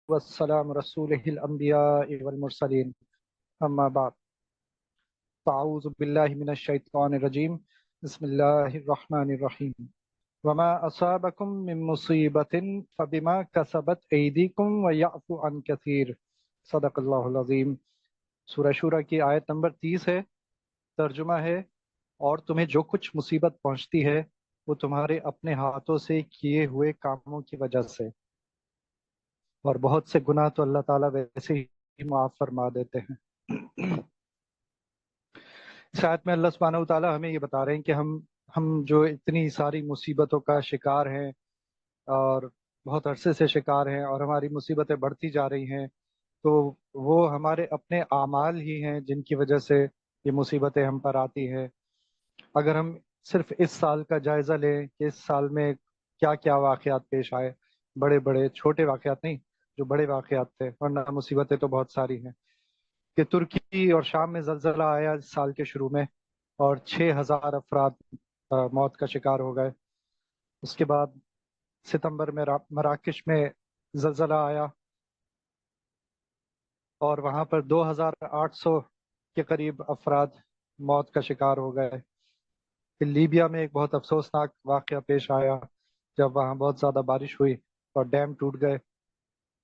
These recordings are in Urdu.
والسلام رسوله الأنبياء والمرسلين أما بعد فأعوذ بالله من الشيطان الرجيم بسم الله الرحمن الرحيم وما أصابكم من مصيبة فبما كسبت أيديكم ويعفو عن كثير صدق اللہ العظیم۔ سورہ شورى کی آیت نمبر 30 ہے۔ ترجمہ ہے، اور تمہیں جو کچھ مصیبت پہنچتی ہے وہ تمہارے اپنے ہاتھوں سے کیے ہوئے کاموں کی وجہ سے، اور بہت سے گناہ تو اللہ تعالیٰ ویسے ہی معاف فرما دیتے ہیں۔ اس آیت میں اللہ سبحانہ و تعالیٰ ہمیں یہ بتا رہے ہیں کہ ہم جو اتنی ساری مصیبتوں کا شکار ہیں اور بہت عرصے سے شکار ہیں، اور ہماری مصیبتیں بڑھتی جا رہی ہیں، تو وہ ہمارے اپنے اعمال ہی ہیں جن کی وجہ سے یہ مصیبتیں ہم پر آتی ہیں۔ اگر ہم صرف اس سال کا جائزہ لیں کہ اس سال میں کیا کیا واقعات پیش آئے، بڑے بڑے چھوٹے واقعات نہیں، جو بڑے واقعات تھے، ورنہ مصیبتیں تو بہت ساری ہیں۔ کہ ترکی اور شام میں زلزلہ آیا اس سال کے شروع میں، اور 6,000 افراد موت کا شکار ہو گئے۔ اس کے بعد ستمبر میں مراکش میں زلزلہ آیا، اور وہاں پر 2,800 کے قریب افراد موت کا شکار ہو گئے۔ پھر لیبیا میں ایک بہت افسوسناک واقعہ پیش آیا، جب وہاں بہت زیادہ بارش ہوئی اور ڈیم ٹوٹ گئے،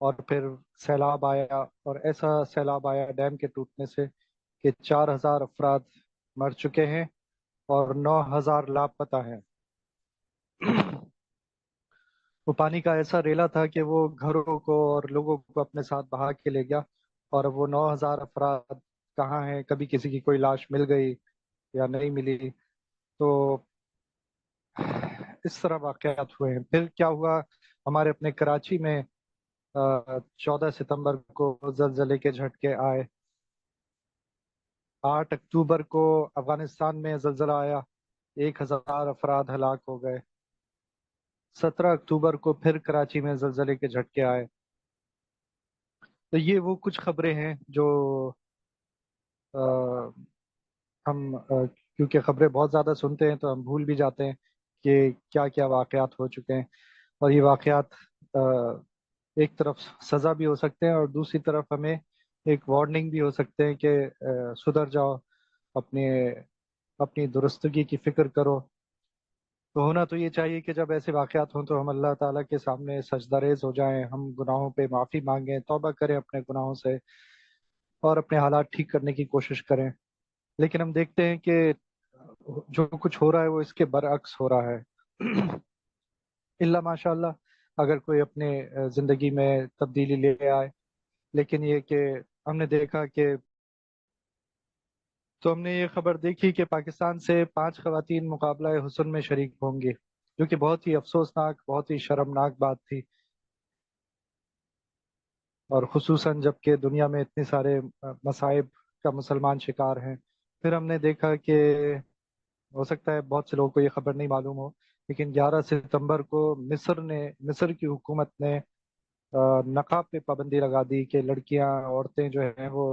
اور پھر سیلاب آیا، اور ایسا سیلاب آیا ڈیم کے ٹوٹنے سے کہ 4,000 افراد مر چکے ہیں اور 9,000 لاپتہ ہیں۔ وہ پانی کا ایسا ریلا تھا کہ وہ گھروں کو اور لوگوں کو اپنے ساتھ بہا کے لے گیا، اور وہ 9,000 افراد کہاں ہیں، کبھی کسی کی کوئی لاش مل گئی یا نہیں ملی۔ تو اس طرح واقعات ہوئے ہیں۔ پھر کیا ہوا، ہمارے اپنے کراچی میں 14 ستمبر کو زلزلے کے جھٹکے آئے۔ 8 اکتوبر کو افغانستان میں زلزلہ آیا، 1,000 افراد ہلاک ہو گئے۔ 17 اکتوبر کو پھر کراچی میں زلزلے کے جھٹکے آئے۔ تو یہ وہ کچھ خبریں ہیں جو آ، ہم کیونکہ خبریں بہت زیادہ سنتے ہیں تو ہم بھول بھی جاتے ہیں کہ کیا کیا واقعات ہو چکے ہیں، اور یہ واقعات ایک طرف سزا بھی ہو سکتے ہیں، اور دوسری طرف ہمیں ایک وارننگ بھی ہو سکتے ہیں کہ سدھر جاؤ، اپنے اپنی درستگی کی فکر کرو۔ تو ہونا تو یہ چاہیے کہ جب ایسے واقعات ہوں تو ہم اللہ تعالیٰ کے سامنے سجدہ ریز ہو جائیں، ہم گناہوں پہ معافی مانگیں، توبہ کریں اپنے گناہوں سے، اور اپنے حالات ٹھیک کرنے کی کوشش کریں۔ لیکن ہم دیکھتے ہیں کہ جو کچھ ہو رہا ہے وہ اس کے برعکس ہو رہا ہے۔ اللہ ماشاء اللہ اگر کوئی اپنے زندگی میں تبدیلی لے آئے، لیکن یہ کہ ہم نے دیکھا کہ تو ہم نے یہ خبر دیکھی کہ پاکستان سے 5 خواتین مقابلہ حسن میں شریک ہوں گی، جو کہ بہت ہی افسوسناک، بہت ہی شرمناک بات تھی، اور خصوصاً جب کہ دنیا میں اتنے سارے مصائب کا مسلمان شکار ہیں۔ پھر ہم نے دیکھا کہ ہو سکتا ہے بہت سے لوگوں کو یہ خبر نہیں معلوم ہو، لیکن 11 ستمبر کو مصر کی حکومت نے نقاب پہ پابندی لگا دی کہ لڑکیاں، عورتیں جو ہیں وہ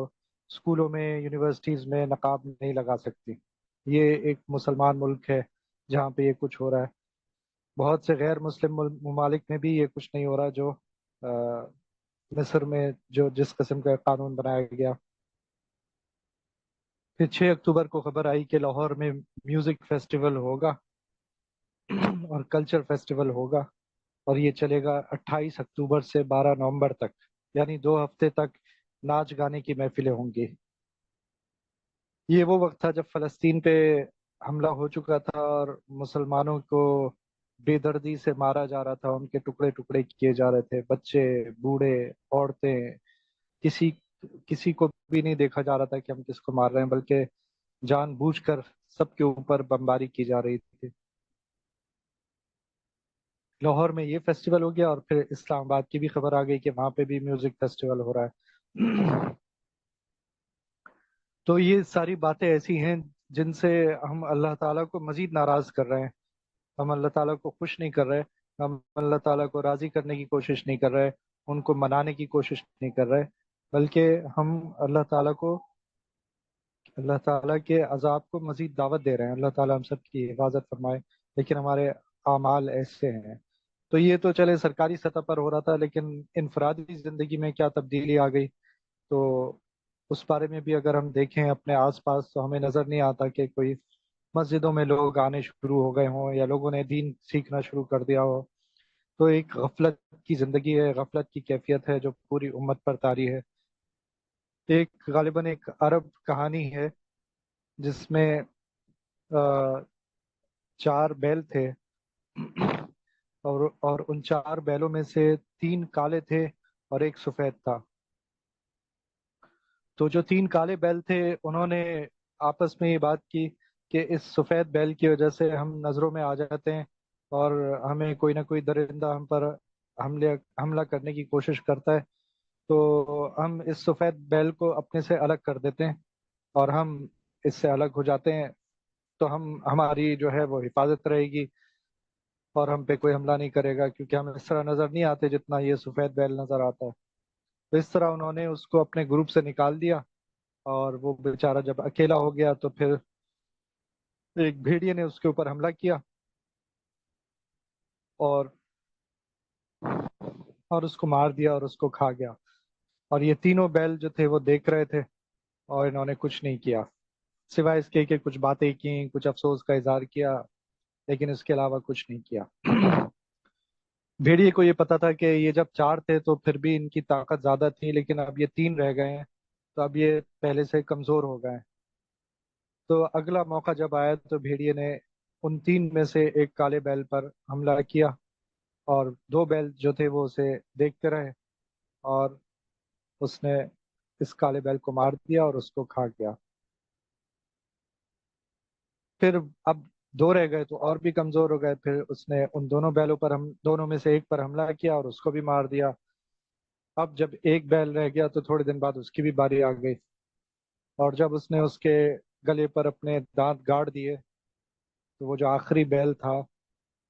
اسکولوں میں، یونیورسٹیز میں نقاب نہیں لگا سکتی۔ یہ ایک مسلمان ملک ہے جہاں پہ یہ کچھ ہو رہا ہے۔ بہت سے غیر مسلم ممالک میں بھی یہ کچھ نہیں ہو رہا، جو مصر میں جو جس قسم کا قانون بنایا گیا۔ پھر 6 اکتوبر کو خبر آئی کہ لاہور میں میوزک فیسٹیول ہوگا اور کلچر فیسٹیول ہوگا، اور یہ چلے گا 28 اکتوبر سے 12 نومبر تک، یعنی 2 ہفتے تک ناچ گانے کی محفلیں ہوں گی۔ یہ وہ وقت تھا جب فلسطین پہ حملہ ہو چکا تھا، اور مسلمانوں کو بے دردی سے مارا جا رہا تھا، ان کے ٹکڑے ٹکڑے کیے جا رہے تھے، بچے، بوڑھے، عورتیں، کسی کسی کو بھی نہیں دیکھا جا رہا تھا کہ ہم کس کو مار رہے ہیں، بلکہ جان بوجھ کر سب کے اوپر بمباری کی جا رہی تھی۔ لاہور میں یہ فیسٹیول ہو گیا، اور پھر اسلام آباد کی بھی خبر آ گئی کہ وہاں پہ بھی میوزک فیسٹیول ہو رہا ہے۔ تو یہ ساری باتیں ایسی ہیں جن سے ہم اللہ تعالیٰ کو مزید ناراض کر رہے ہیں، ہم اللہ تعالیٰ کو خوش نہیں کر رہے، ہم اللہ تعالیٰ کو راضی کرنے کی کوشش نہیں کر رہے، ان کو منانے کی کوشش نہیں کر رہے، بلکہ ہم اللہ تعالیٰ کے عذاب کو مزید دعوت دے رہے ہیں۔ اللہ تعالیٰ ہم سب کی حفاظت فرمائے، لیکن ہمارے اعمال ایسے ہیں۔ تو یہ تو چلے سرکاری سطح پر ہو رہا تھا، لیکن انفرادی زندگی میں کیا تبدیلی آ گئی، تو اس بارے میں بھی اگر ہم دیکھیں اپنے آس پاس تو ہمیں نظر نہیں آتا کہ کوئی مسجدوں میں لوگ آنے شروع ہو گئے ہوں یا لوگوں نے دین سیکھنا شروع کر دیا ہو۔ تو ایک غفلت کی زندگی ہے، غفلت کی کیفیت ہے جو پوری امت پر طاری ہے۔ ایک غالباً ایک عرب کہانی ہے جس میں آ، 4 بیل تھے، اور ان 4 بیلوں میں سے 3 کالے تھے اور ایک سفید تھا۔ تو جو 3 کالے بیل تھے انہوں نے آپس میں یہ بات کی کہ اس سفید بیل کی وجہ سے ہم نظروں میں آ جاتے ہیں، اور ہمیں کوئی نہ کوئی درندہ ہم پر حملہ کرنے کی کوشش کرتا ہے، تو ہم اس سفید بیل کو اپنے سے الگ کر دیتے ہیں، اور ہم اس سے الگ ہو جاتے ہیں، تو ہماری جو ہے وہ حفاظت رہے گی، اور ہم پہ کوئی حملہ نہیں کرے گا، کیونکہ ہم اس طرح نظر نہیں آتے جتنا یہ سفید بیل نظر آتا ہے۔ تو اس طرح انہوں نے اس کو اپنے گروپ سے نکال دیا، اور وہ بیچارہ جب اکیلا ہو گیا تو پھر ایک بھیڑیے نے اس کے اوپر حملہ کیا، اور اس کو مار دیا اور اس کو کھا گیا۔ اور یہ تینوں بیل جو تھے وہ دیکھ رہے تھے، اور انہوں نے کچھ نہیں کیا سوائے اس کے کہ کچھ باتیں کی، کچھ افسوس کا اظہار کیا، لیکن اس کے علاوہ کچھ نہیں کیا۔ بھیڑیے کو یہ پتا تھا کہ یہ جب 4 تھے تو پھر بھی ان کی طاقت زیادہ تھی، لیکن اب یہ 3 رہ گئے ہیں، تو اب یہ پہلے سے کمزور ہو گئے ہیں۔ تو اگلا موقع جب آیا تو بھیڑیے نے ان 3 میں سے ایک کالے بیل پر حملہ کیا، اور 2 بیل جو تھے وہ اسے دیکھتے رہے، اور اس نے اس کالے بیل کو مار دیا اور اس کو کھا گیا۔ پھر اب 2 رہ گئے تو اور بھی کمزور ہو گئے، پھر اس نے ان دونوں بیلوں پر ہم دونوں میں سے ایک پر حملہ کیا اور اس کو بھی مار دیا۔ اب جب ایک بیل رہ گیا تو تھوڑے دن بعد اس کی بھی باری آ گئی، اور جب اس نے اس کے گلے پر اپنے دانت گاڑ دیے تو وہ جو آخری بیل تھا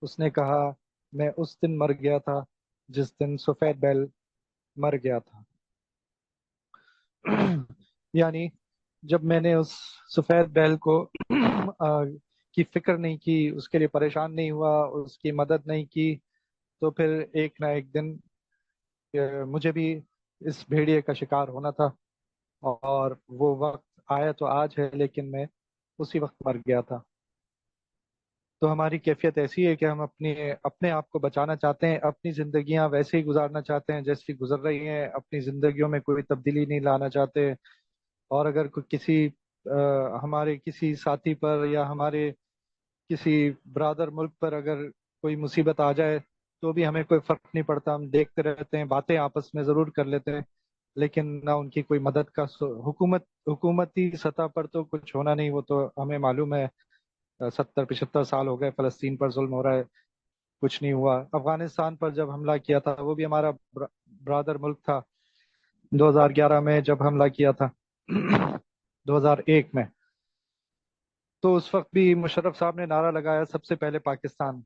اس نے کہا، میں اس دن مر گیا تھا جس دن سفید بیل مر گیا تھا۔ یعنی جب میں نے اس سفید بیل کو آ، کی فکر نہیں کی، اس کے لیے پریشان نہیں ہوا، اس کی مدد نہیں کی، تو پھر ایک نہ ایک دن مجھے بھی اس بھیڑیے کا شکار ہونا تھا، اور وہ وقت آیا تو آج ہے، لیکن میں اسی وقت مر گیا تھا۔ تو ہماری کیفیت ایسی ہے کہ ہم اپنے آپ کو بچانا چاہتے ہیں، اپنی زندگیاں ویسے ہی گزارنا چاہتے ہیں جیسی گزر رہی ہیں، اپنی زندگیوں میں کوئی تبدیلی نہیں لانا چاہتے، اور اگر ہمارے کسی ساتھی پر یا ہمارے کسی برادر ملک پر اگر کوئی مصیبت آ جائے تو بھی ہمیں کوئی فرق نہیں پڑتا، ہم دیکھتے رہتے ہیں، باتیں آپس میں ضرور کر لیتے ہیں، لیکن نہ ان کی کوئی مدد کا حکومتی سطح پر تو کچھ ہونا نہیں، وہ تو ہمیں معلوم ہے۔ 70 75 سال ہو گئے فلسطین پر ظلم ہو رہا ہے، کچھ نہیں ہوا۔ افغانستان پر جب حملہ کیا تھا وہ بھی ہمارا برادر ملک تھا، 2011 میں جب حملہ کیا تھا، 2001 میں، تو اس وقت بھی مشرف صاحب نے نعرہ لگایا سب سے پہلے پاکستان۔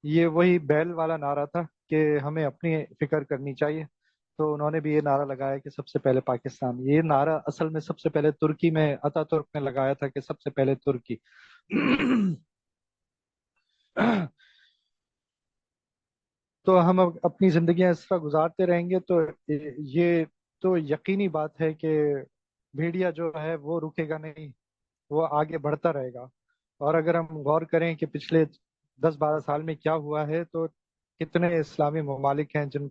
یہ وہی بیل والا نعرہ تھا کہ ہمیں اپنی فکر کرنی چاہیے، تو انہوں نے بھی یہ نعرہ لگایا کہ سب سے پہلے پاکستان۔ یہ نعرہ اصل میں سب سے پہلے ترکی میں اتا ترک نے لگایا تھا کہ سب سے پہلے ترکی۔ تو ہم اب اپنی زندگیاں اس طرح گزارتے رہیں گے تو یہ تو یقینی بات ہے کہ بھیڑیا جو ہے وہ رکے گا نہیں، وہ آگے بڑھتا رہے گا۔ اور اگر ہم غور کریں کہ پچھلے 10 12 سال میں کیا ہوا ہے، تو کتنے اسلامی ممالک ہیں جن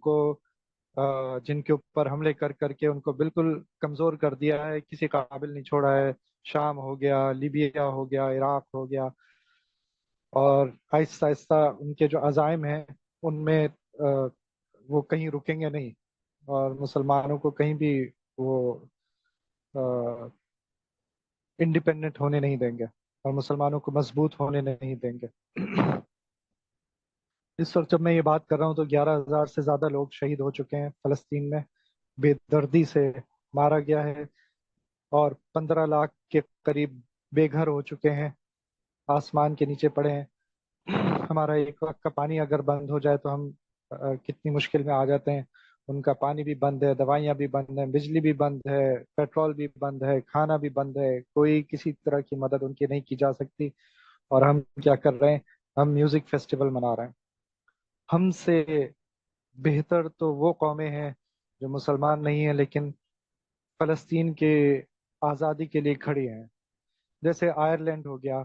کے اوپر حملے کر کر کے ان کو بالکل کمزور کر دیا ہے، کسی قابل نہیں چھوڑا ہے۔ شام ہو گیا، لیبیا ہو گیا، عراق ہو گیا، اور آہستہ آہستہ ان کے جو عزائم ہیں ان میں وہ کہیں رکیں گے نہیں، اور مسلمانوں کو کہیں بھی وہ انڈیپینڈنٹ ہونے نہیں دیں گے، اور مسلمانوں کو مضبوط ہونے نہیں دیں گے۔ اس وقت جب میں یہ بات کر رہا ہوں تو 11,000 سے زیادہ لوگ شہید ہو چکے ہیں فلسطین میں، بے دردی سے مارا گیا ہے، اور 15 لاکھ کے قریب بے گھر ہو چکے ہیں، آسمان کے نیچے پڑے ہیں۔ ہمارا ایک وقت کا پانی اگر بند ہو جائے تو ہم کتنی مشکل میں آ جاتے ہیں۔ ان کا پانی بھی بند ہے، دوائیاں بھی بند ہیں، بجلی بھی بند ہے، پیٹرول بھی بند ہے، کھانا بھی بند ہے، کوئی کسی طرح کی مدد ان کی نہیں کی جا سکتی، اور ہم کیا کر رہے ہیں؟ ہم میوزک فیسٹیول منا رہے ہیں۔ ہم سے بہتر تو وہ قومیں ہیں جو مسلمان نہیں ہیں لیکن فلسطین کے آزادی کے لیے کھڑی ہیں. جیسے آئرلینڈ ہو گیا.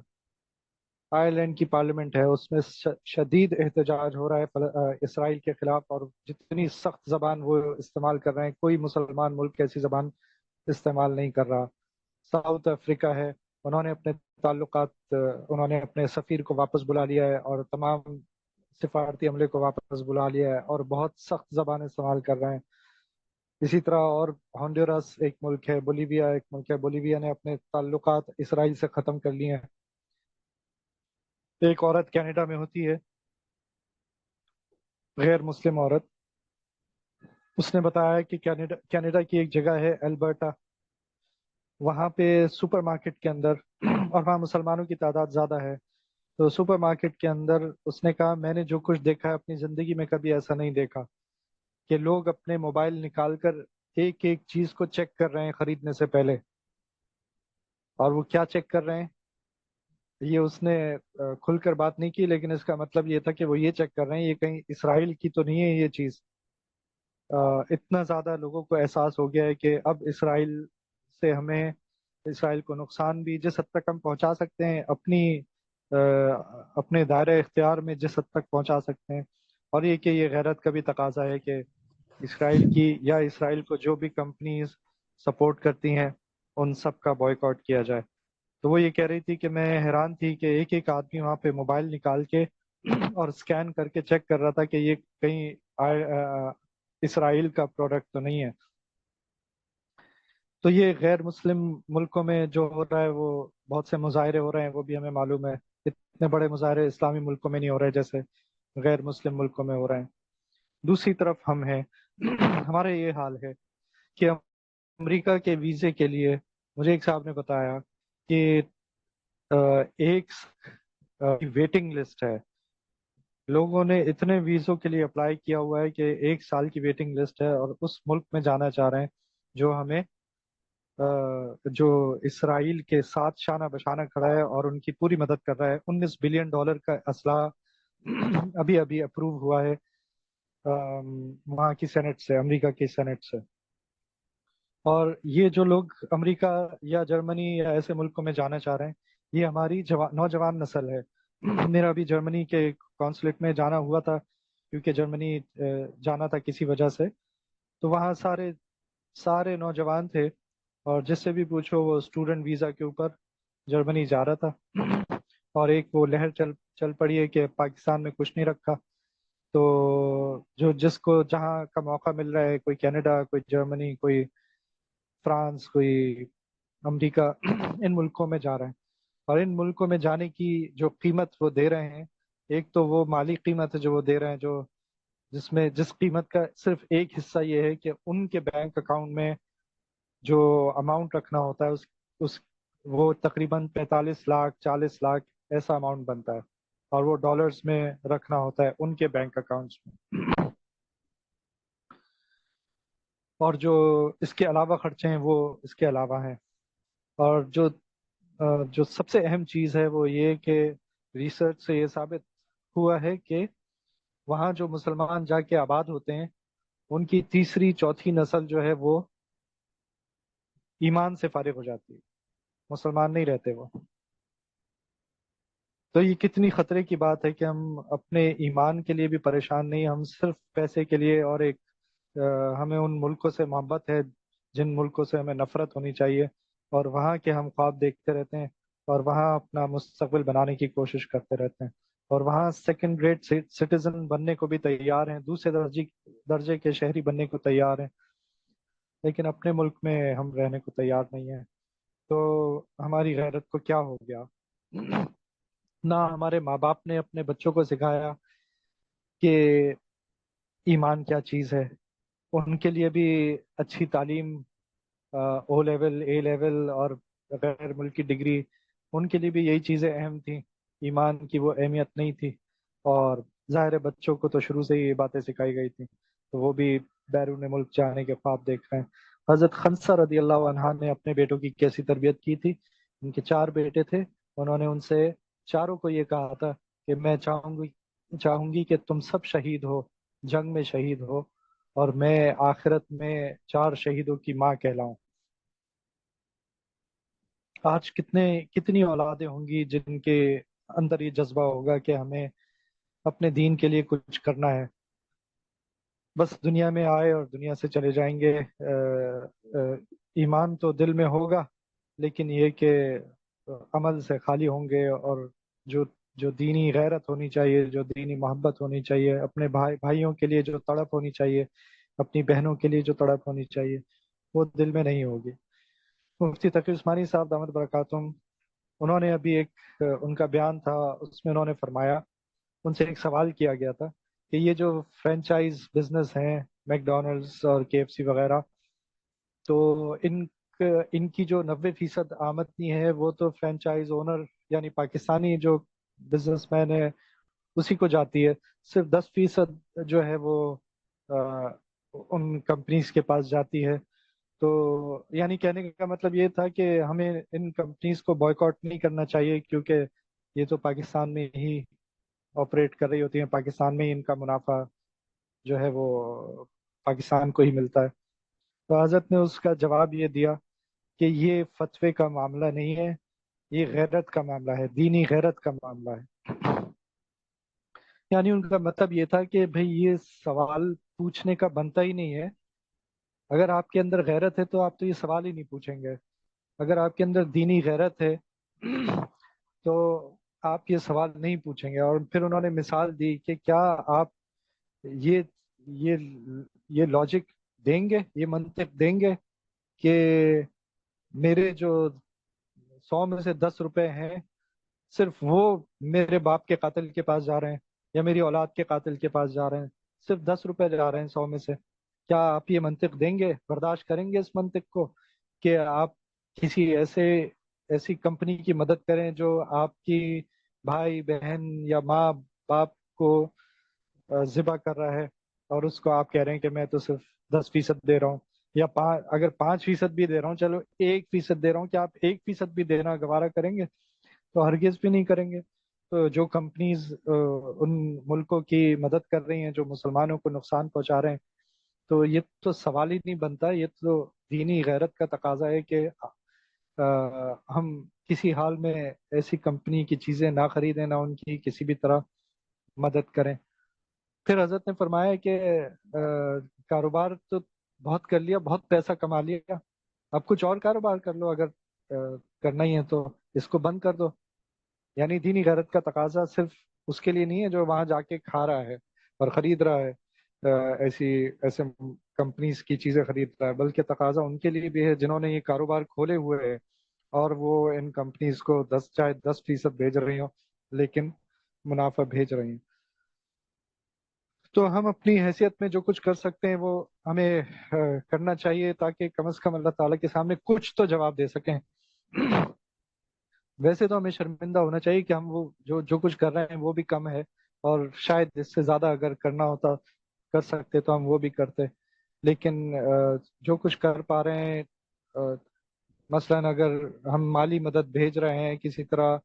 آئرلینڈ کی پارلیمنٹ ہے، اس میں شدید احتجاج ہو رہا ہے اسرائیل کے خلاف، اور جتنی سخت زبان وہ استعمال کر رہے ہیں، کوئی مسلمان ملک ایسی زبان استعمال نہیں کر رہا. ساؤتھ افریقہ ہے، انہوں نے اپنے تعلقات انہوں نے اپنے سفیر کو واپس بلا لیا ہے اور تمام سفارتی عملے کو واپس بلا لیا ہے اور بہت سخت زبان استعمال کر رہے ہیں. اسی طرح اور ہونڈورس ایک ملک ہے، بولیویا ایک ملک ہے، بولیویا نے اپنے تعلقات اسرائیل سے ختم کر لیے ہیں. ایک عورت کینیڈا میں ہوتی ہے، غیر مسلم عورت، اس نے بتایا کہ کینیڈا کی ایک جگہ ہے البرٹا، وہاں پہ سپر مارکیٹ کے اندر اور وہاں مسلمانوں کی تعداد زیادہ ہے. تو سپر مارکیٹ کے اندر اس نے کہا میں نے جو کچھ دیکھا ہے اپنی زندگی میں کبھی ایسا نہیں دیکھا کہ لوگ اپنے موبائل نکال کر ایک ایک چیز کو چیک کر رہے ہیں خریدنے سے پہلے. اور وہ کیا چیک کر رہے ہیں یہ اس نے کھل کر بات نہیں کی، لیکن اس کا مطلب یہ تھا کہ وہ یہ چیک کر رہے ہیں یہ کہیں اسرائیل کی تو نہیں ہے یہ چیز. اتنا زیادہ لوگوں کو احساس ہو گیا ہے کہ اب اسرائیل کو نقصان بھی جس حد تک ہم پہنچا سکتے ہیں اپنے دائرہ اختیار میں جس حد تک پہنچا سکتے ہیں. اور یہ کہ یہ غیرت کا بھی تقاضا ہے کہ اسرائیل کو جو بھی کمپنیز سپورٹ کرتی ہیں ان سب کا بوائیکاٹ کیا جائے. تو وہ یہ کہہ رہی تھی کہ میں حیران تھی کہ ایک ایک آدمی وہاں پہ موبائل نکال کے اور اسکین کر کے چیک کر رہا تھا کہ یہ کہیں اسرائیل کا پروڈکٹ تو نہیں ہے. تو یہ غیر مسلم ملکوں میں جو ہو رہا ہے وہ بہت سے مظاہرے ہو رہے ہیں، وہ بھی ہمیں معلوم ہے. اتنے بڑے مظاہرے اسلامی ملکوں میں نہیں ہو رہے جیسے غیر مسلم ملکوں میں ہو رہے ہیں. دوسری طرف ہم ہیں ہمارا یہ حال ہے کہ امریکہ کے ویزے کے لیے مجھے ایک صاحب نے بتایا کہ ایک ویٹنگ لسٹ ہے. لوگوں نے اتنے ویزوں کے لیے اپلائی کیا ہوا ہے کہ 1 سال کی ویٹنگ لسٹ ہے، اور اس ملک میں جانا چاہ رہے ہیں جو اسرائیل کے ساتھ شانہ بشانہ کھڑا ہے اور ان کی پوری مدد کر رہا ہے. $19 بلین کا اسلحہ ابھی ابھی اپروو ہوا ہے وہاں کی سینٹ سے، امریکہ کی سینٹ سے. اور یہ جو لوگ امریکہ یا جرمنی یا ایسے ملکوں میں جانا چاہ رہے ہیں یہ ہماری نوجوان نسل ہے. میرا بھی جرمنی کے کونسلیٹ میں جانا ہوا تھا کیونکہ جرمنی جانا تھا کسی وجہ سے. تو وہاں سارے نوجوان تھے اور جس سے بھی پوچھو وہ اسٹوڈنٹ ویزا کے اوپر جرمنی جا رہا تھا. اور ایک وہ لہر چل پڑی ہے کہ پاکستان میں کچھ نہیں رکھا، تو جس کو جہاں کا موقع مل رہا ہے، کوئی کینیڈا، کوئی جرمنی، کوئی فرانس، کوئی امریکہ، ان ملکوں میں جا رہے ہیں. اور ان ملکوں میں جانے کی جو قیمت وہ دے رہے ہیں، ایک تو وہ مالی قیمت ہے جو وہ دے رہے ہیں، جس قیمت کا صرف ایک حصہ یہ ہے کہ ان کے بینک اکاؤنٹ میں جو اماؤنٹ رکھنا ہوتا ہے اس وہ تقریباً 45 لاکھ 40 لاکھ ایسا اماؤنٹ بنتا ہے، اور وہ ڈالرز میں رکھنا ہوتا ہے ان کے بینک اکاؤنٹس میں. اور جو اس کے علاوہ خرچے ہیں وہ اس کے علاوہ ہیں. اور جو سب سے اہم چیز ہے وہ یہ کہ ریسرچ سے یہ ثابت ہوا ہے کہ وہاں جو مسلمان جا کے آباد ہوتے ہیں ان کی تیسری چوتھی نسل جو ہے وہ ایمان سے فارغ ہو جاتی ہے، مسلمان نہیں رہتے وہ. تو یہ کتنی خطرے کی بات ہے کہ ہم اپنے ایمان کے لیے بھی پریشان نہیں، ہم صرف پیسے کے لیے اور ہمیں ان ملکوں سے محبت ہے جن ملکوں سے ہمیں نفرت ہونی چاہیے، اور وہاں کے ہم خواب دیکھتے رہتے ہیں اور وہاں اپنا مستقبل بنانے کی کوشش کرتے رہتے ہیں، اور وہاں سیکنڈ گریڈ سٹیزن بننے کو بھی تیار ہیں، دوسرے درجے کے شہری بننے کو تیار ہیں، لیکن اپنے ملک میں ہم رہنے کو تیار نہیں ہیں. تو ہماری غیرت کو کیا ہو گیا؟ نہ ہمارے ماں باپ نے اپنے بچوں کو سکھایا کہ ایمان کیا چیز ہے. ان کے لیے بھی اچھی تعلیم، او لیول، اے لیول اور غیر ملکی ڈگری، ان کے لیے بھی یہی چیزیں اہم تھیں، ایمان کی وہ اہمیت نہیں تھی. اور ظاہر بچوں کو تو شروع سے ہی یہ باتیں سکھائی گئی تھیں، تو وہ بھی بیرون ملک جانے کے خواب دیکھ رہے ہیں. حضرت خنسہ رضی اللہ عنہ نے اپنے بیٹوں کی کیسی تربیت کی تھی؟ ان کے 4 بیٹے تھے، انہوں نے ان سے چاروں کو یہ کہا تھا کہ میں چاہوں گی چاہوں گی کہ تم سب شہید ہو، جنگ میں شہید ہو، اور میں آخرت میں 4 شہیدوں کی ماں کہلاؤں۔ آج کتنی اولادیں ہوں گی جن کے اندر یہ جذبہ ہوگا کہ ہمیں اپنے دین کے لیے کچھ کرنا ہے، بس دنیا میں آئے اور دنیا سے چلے جائیں گے۔ ایمان تو دل میں ہوگا، لیکن یہ کہ عمل سے خالی ہوں گے، اور جو جو دینی غیرت ہونی چاہیے، جو دینی محبت ہونی چاہیے، اپنے بھائیوں کے لیے جو تڑپ ہونی چاہیے، اپنی بہنوں کے لیے جو تڑپ ہونی چاہیے، وہ دل میں نہیں ہوگی۔ مفتی تقی عثمانی صاحب دامت برکاتہم، انہوں نے ابھی ان کا بیان تھا، اس میں انہوں نے فرمایا، ان سے ایک سوال کیا گیا تھا کہ یہ جو فرینچائز بزنس ہیں، میک ڈونلڈس اور کے ایف سی وغیرہ، تو ان کی جو 90% آمدنی ہے وہ تو فرینچائز اونر یعنی پاکستانی جو بزنس مین ہے اسی کو جاتی ہے، صرف 10% جو ہے وہ آ، ان کمپنیز کے پاس جاتی ہے۔ تو یعنی کہنے کا مطلب یہ تھا کہ ہمیں ان کمپنیز کو بائیکاٹ نہیں کرنا چاہیے، کیونکہ یہ تو پاکستان میں ہی آپریٹ کر رہی ہوتی ہیں، پاکستان میں ہی ان کا منافع جو ہے وہ پاکستان کو ہی ملتا ہے۔ تو حضرت نے اس کا جواب یہ دیا کہ یہ فتوے کا معاملہ نہیں ہے، یہ غیرت کا معاملہ ہے، دینی غیرت کا معاملہ ہے۔ یعنی ان کا مطلب یہ تھا کہ بھئی یہ سوال پوچھنے کا بنتا ہی نہیں ہے، اگر آپ کے اندر غیرت ہے تو آپ تو یہ سوال ہی نہیں پوچھیں گے، اگر آپ کے اندر دینی غیرت ہے تو آپ یہ سوال نہیں پوچھیں گے۔ اور پھر انہوں نے مثال دی کہ کیا آپ یہ یہ یہ لاجک دیں گے، یہ منطق دیں گے کہ میرے جو 100 میں سے 10 روپے ہیں، صرف وہ میرے باپ کے قاتل کے پاس جا رہے ہیں یا میری اولاد کے قاتل کے پاس جا رہے ہیں، صرف 10 روپے جا رہے ہیں 100 میں سے؟ کیا آپ یہ منطق دیں گے، برداشت کریں گے اس منطق کو کہ آپ کسی ایسی کمپنی کی مدد کریں جو آپ کی بھائی بہن یا ماں باپ کو ذبح کر رہا ہے، اور اس کو آپ کہہ رہے ہیں کہ میں تو صرف 10% دے رہا ہوں، یا اگر 5% بھی دے رہا ہوں، چلو 1% دے رہا ہوں، کیا آپ 1% بھی دینا گوارا کریں گے؟ تو ہرگز بھی نہیں کریں گے۔ تو جو کمپنیز ان ملکوں کی مدد کر رہی ہیں جو مسلمانوں کو نقصان پہنچا رہے ہیں، تو یہ تو سوال ہی نہیں بنتا، یہ تو دینی غیرت کا تقاضا ہے کہ ہم کسی حال میں ایسی کمپنی کی چیزیں نہ خریدیں، نہ ان کی کسی بھی طرح مدد کریں۔ پھر حضرت نے فرمایا کہ کاروبار تو بہت کر لیا، بہت پیسہ کما لیا، اب کچھ اور کاروبار کر لو، اگر کرنا ہی ہے تو اس کو بند کر دو۔ یعنی دینی غیرت کا تقاضا صرف اس کے لیے نہیں ہے جو وہاں جا کے کھا رہا ہے اور خرید رہا ہے، ایسے کمپنیز کی چیزیں خرید رہا ہے، بلکہ تقاضا ان کے لیے بھی ہے جنہوں نے یہ کاروبار کھولے ہوئے ہیں اور وہ ان کمپنیز کو چاہے 10% بھیج رہی ہوں لیکن منافع بھیج رہی ہیں۔ تو ہم اپنی حیثیت میں جو کچھ کر سکتے ہیں وہ ہمیں کرنا چاہیے، تاکہ کم از کم اللہ تعالیٰ کے سامنے کچھ تو جواب دے سکیں۔ ویسے تو ہمیں شرمندہ ہونا چاہیے کہ ہم وہ جو کچھ کر رہے ہیں وہ بھی کم ہے، اور شاید اس سے زیادہ اگر کرنا ہوتا، کر سکتے تو ہم وہ بھی کرتے، لیکن جو کچھ کر پا رہے ہیں، مثلا اگر ہم مالی مدد بھیج رہے ہیں کسی طرح،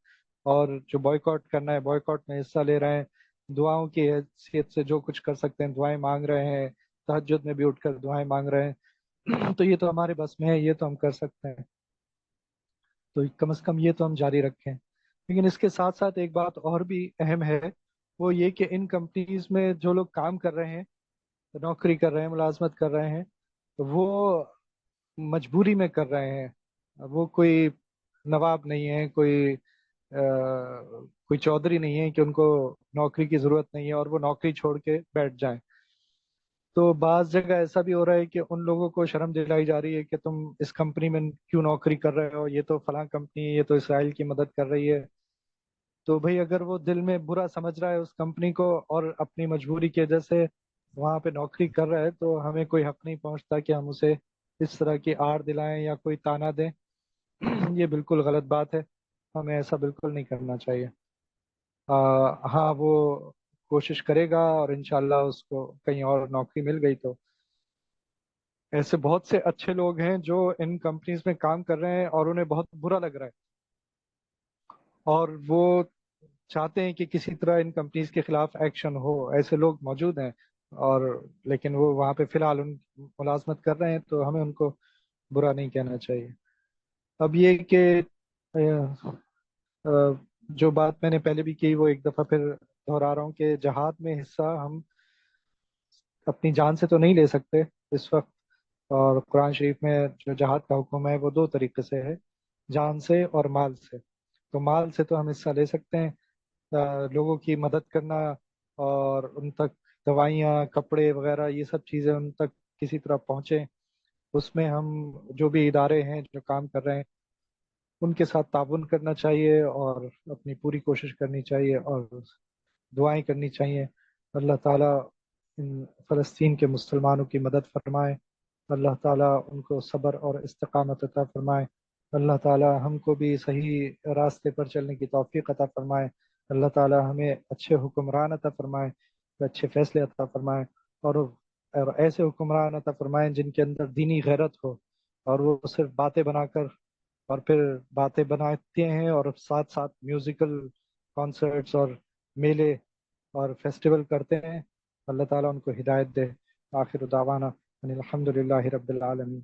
اور جو بوائے کرنا ہے بوائے میں حصہ لے رہے ہیں، دعاؤں کی حیثیت سے جو کچھ کر سکتے ہیں دعائیں مانگ رہے ہیں، تہجد میں بھی اٹھ کر دعائیں مانگ رہے ہیں، تو یہ تو ہمارے بس میں ہے، یہ تو ہم کر سکتے ہیں، تو کم از کم یہ تو ہم جاری رکھیں۔ لیکن اس کے ساتھ ساتھ ایک بات اور بھی اہم ہے، وہ یہ کہ ان کمپنیز میں جو لوگ کام کر رہے ہیں، نوکری کر رہے ہیں، ملازمت کر رہے ہیں، وہ مجبوری میں کر رہے ہیں، وہ کوئی نواب نہیں ہے، کوئی چودھری نہیں ہے کہ ان کو نوکری کی ضرورت نہیں ہے اور وہ نوکری چھوڑ کے بیٹھ جائیں۔ تو بعض جگہ ایسا بھی ہو رہا ہے کہ ان لوگوں کو شرم دلائی جا رہی ہے کہ تم اس کمپنی میں کیوں نوکری کر رہے ہو، یہ تو فلاں کمپنی ہے، یہ تو اسرائیل کی مدد کر رہی ہے۔ تو بھئی اگر وہ دل میں برا سمجھ رہا ہے اس کمپنی کو اور اپنی مجبوری کی وجہ سے وہاں پہ نوکری کر رہا ہے، تو ہمیں کوئی حق نہیں پہنچتا کہ ہم اسے اس طرح کی آڑ دلائیں یا کوئی تانا دیں۔ یہ بالکل غلط بات ہے، ہمیں ایسا بالکل نہیں کرنا چاہیے۔ ہاں، وہ کوشش کرے گا اور انشاءاللہ اس کو کہیں اور نوکری مل گئی تو ایسے بہت سے اچھے لوگ ہیں جو ان کمپنیز میں کام کر رہے ہیں اور انہیں بہت برا لگ رہا ہے، اور وہ چاہتے ہیں کہ کسی طرح ان کمپنیز کے خلاف ایکشن ہو، ایسے لوگ موجود ہیں، اور لیکن وہ وہاں پہ فی الحال ان ملازمت کر رہے ہیں، تو ہمیں ان کو برا نہیں کہنا چاہیے۔ اب یہ کہ جو بات میں نے پہلے بھی کی، وہ ایک دفعہ پھر دہرا رہا ہوں کہ جہاد میں حصہ ہم اپنی جان سے تو نہیں لے سکتے اس وقت، اور قرآن شریف میں جو جہاد کا حکم ہے وہ دو طریقے سے ہے، جان سے اور مال سے۔ تو مال سے تو ہم حصہ لے سکتے ہیں، لوگوں کی مدد کرنا، اور ان تک دوائیاں، کپڑے وغیرہ یہ سب چیزیں ان تک کسی طرح پہنچیں، اس میں ہم جو بھی ادارے ہیں جو کام کر رہے ہیں ان کے ساتھ تعاون کرنا چاہیے، اور اپنی پوری کوشش کرنی چاہیے، اور دعائیں کرنی چاہیے۔ اللہ تعالیٰ ان فلسطین کے مسلمانوں کی مدد فرمائے، اللہ تعالیٰ ان کو صبر اور استقامت عطا فرمائے، اللہ تعالیٰ ہم کو بھی صحیح راستے پر چلنے کی توفیق عطا فرمائے، اللہ تعالیٰ ہمیں اچھے حکمران عطا فرمائے، اچھے فیصلے عطا فرمائے، اور ایسے حکمران عطا فرمائے جن کے اندر دینی غیرت ہو، اور وہ صرف باتیں بنا کر، اور پھر باتیں بناتے ہیں اور ساتھ ساتھ میوزیکل کانسرٹس اور میلے اور فیسٹیول کرتے ہیں۔ اللہ تعالیٰ ان کو ہدایت دے۔ آخر دعوانا ان الحمد للہ رب العالمین۔